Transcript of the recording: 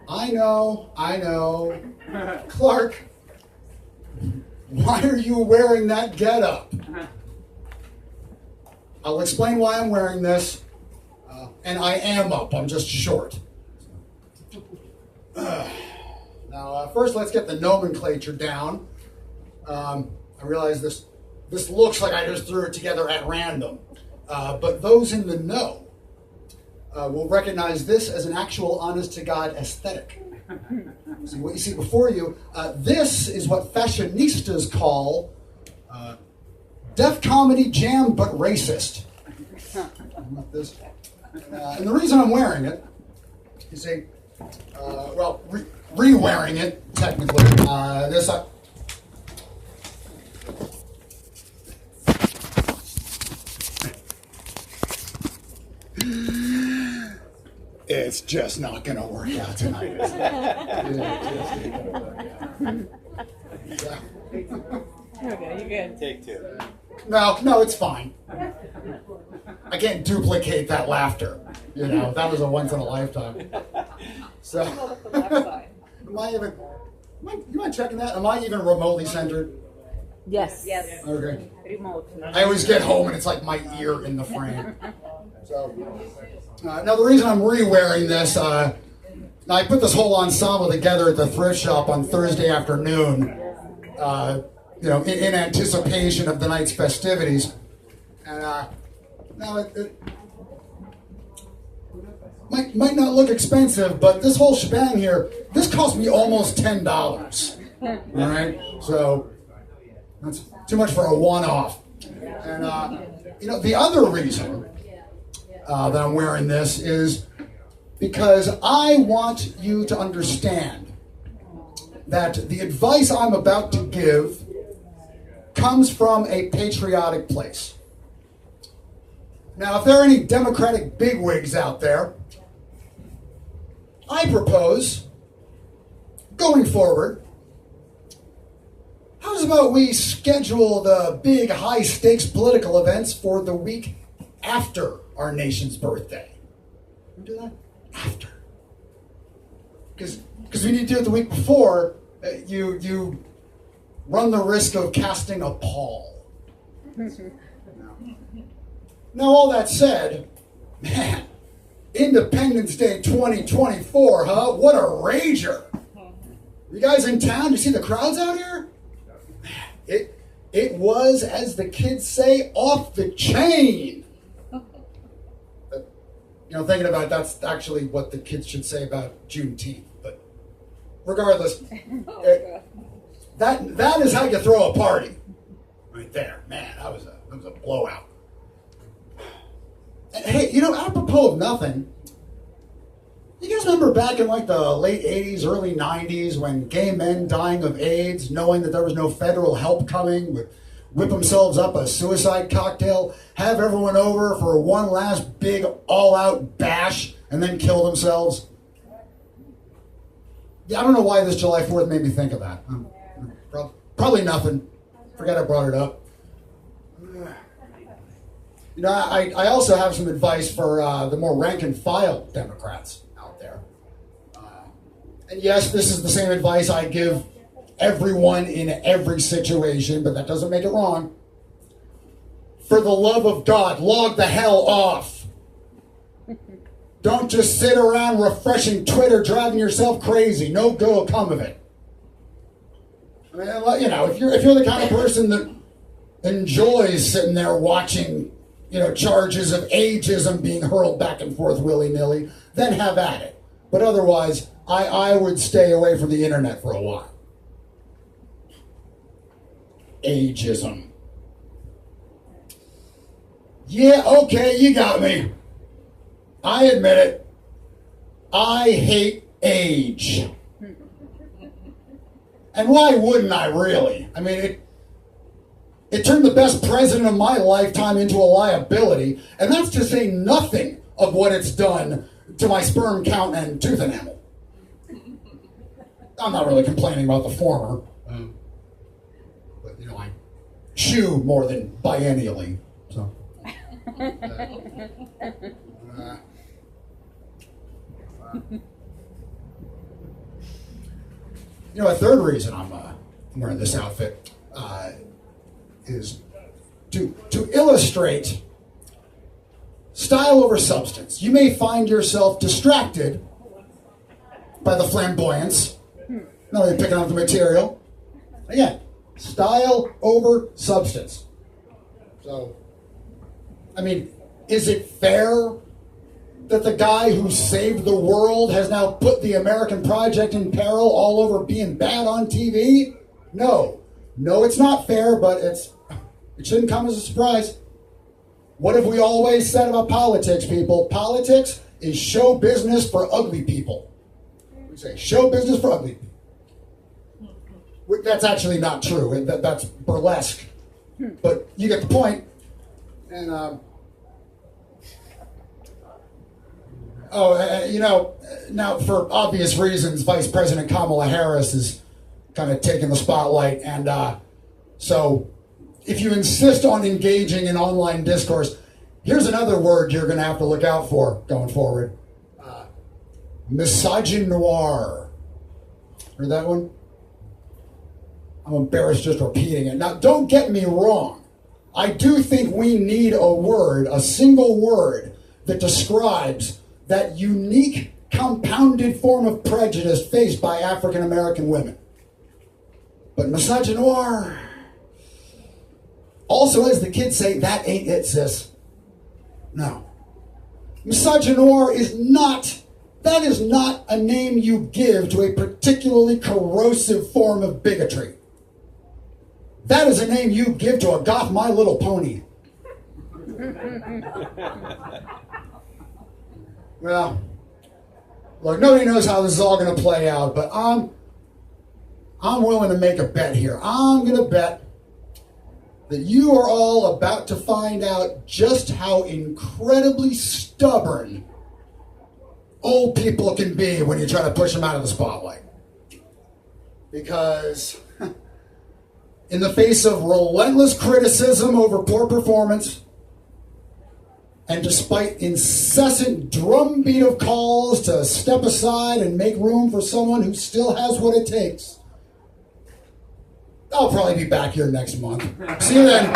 I know. Clark, why are you wearing that getup? I'll explain why I'm wearing this. And I am up, I'm just short. Now, first let's get the nomenclature down. I realize this looks like I just threw it together at random. But those in the know will recognize this as an actual honest-to-God aesthetic. See what you see before you. This is what fashionistas call deaf comedy jam, but racist. And the reason I'm wearing it, you see, re-wearing it, technically, it's just not going to work out tonight, is it? It's just not going to work out. Yeah. Okay, you're good. Take two. No, it's fine. I can't duplicate that laughter. You know, that was a once in a lifetime. So, you mind checking that? Am I even remotely centered? Yes. Okay. Remote. I always get home and it's like my ear in the frame. So, now the reason I'm re-wearing this, I put this whole ensemble together at the thrift shop on Thursday afternoon, in anticipation of the night's festivities. And now it might not look expensive, but this whole shebang here, this cost me almost $10. All right, so that's too much for a one-off. And the other reason that I'm wearing this is because I want you to understand that the advice I'm about to give comes from a patriotic place. Now, if there are any Democratic bigwigs out there, I propose, going forward, how's about we schedule the big high-stakes political events for the week after our nation's birthday? We do that after. Because we need to do it the week before, you run the risk of casting a pall. Now, all that said, man, Independence Day 2024, huh? What a rager. You guys in town? You see the crowds out here? Man, it was, as the kids say, off the chain. Thinking about it, that's actually what the kids should say about Juneteenth. But regardless, that is how you throw a party. Right there. Man, that was a blowout. And hey, apropos of nothing, you guys remember back in like the late 80s, early 90s when gay men dying of AIDS, knowing that there was no federal help coming, would whip themselves up a suicide cocktail, have everyone over for one last big all-out bash, and then kill themselves? Yeah, I don't know why this July 4th made me think of that. Probably nothing. Forget I brought it up. I also have some advice for the more rank-and-file Democrats out there. And yes, this is the same advice I give everyone in every situation, but that doesn't make it wrong. For the love of God, log the hell off. Don't just sit around refreshing Twitter, driving yourself crazy. No good will come of it. I mean, if you're the kind of person that enjoys sitting there watching, charges of ageism being hurled back and forth willy-nilly, then have at it. But otherwise, I would stay away from the internet for a while. Ageism. Yeah, okay, you got me. I admit it. I hate age. And why wouldn't I, really? I mean, it turned the best president of my lifetime into a liability, and that's to say nothing of what it's done to my sperm count and tooth enamel. I'm not really complaining about the former. But, I chew more than biennially, so. You know, a third reason I'm wearing this outfit is to illustrate style over substance. You may find yourself distracted by the flamboyance, not only picking up the material. Again, style over substance. So, I mean, is it fair that the guy who saved the world has now put the American project in peril all over being bad on TV? No. No, it's not fair, but it shouldn't come as a surprise. What have we always said about politics, people? Politics is show business for ugly people. We say show business for ugly people. That's actually not true. That's burlesque. But you get the point. And, now for obvious reasons, Vice President Kamala Harris is kind of taking the spotlight. And so if you insist on engaging in online discourse, here's another word you're going to have to look out for going forward. Misogynoir. Heard that one? I'm embarrassed just repeating it. Now, don't get me wrong. I do think we need a word, a single word, that describes that unique, compounded form of prejudice faced by African American women. But misogynoir, also, as the kids say, that ain't it, sis. No. Misogynoir is not a name you give to a particularly corrosive form of bigotry. That is a name you give to a goth My Little Pony. Well, look, nobody knows how this is all going to play out, but I'm willing to make a bet here. I'm going to bet that you are all about to find out just how incredibly stubborn old people can be when you try to push them out of the spotlight. Because in the face of relentless criticism over poor performance, and despite incessant drumbeat of calls to step aside and make room for someone who still has what it takes, I'll probably be back here next month. See you then.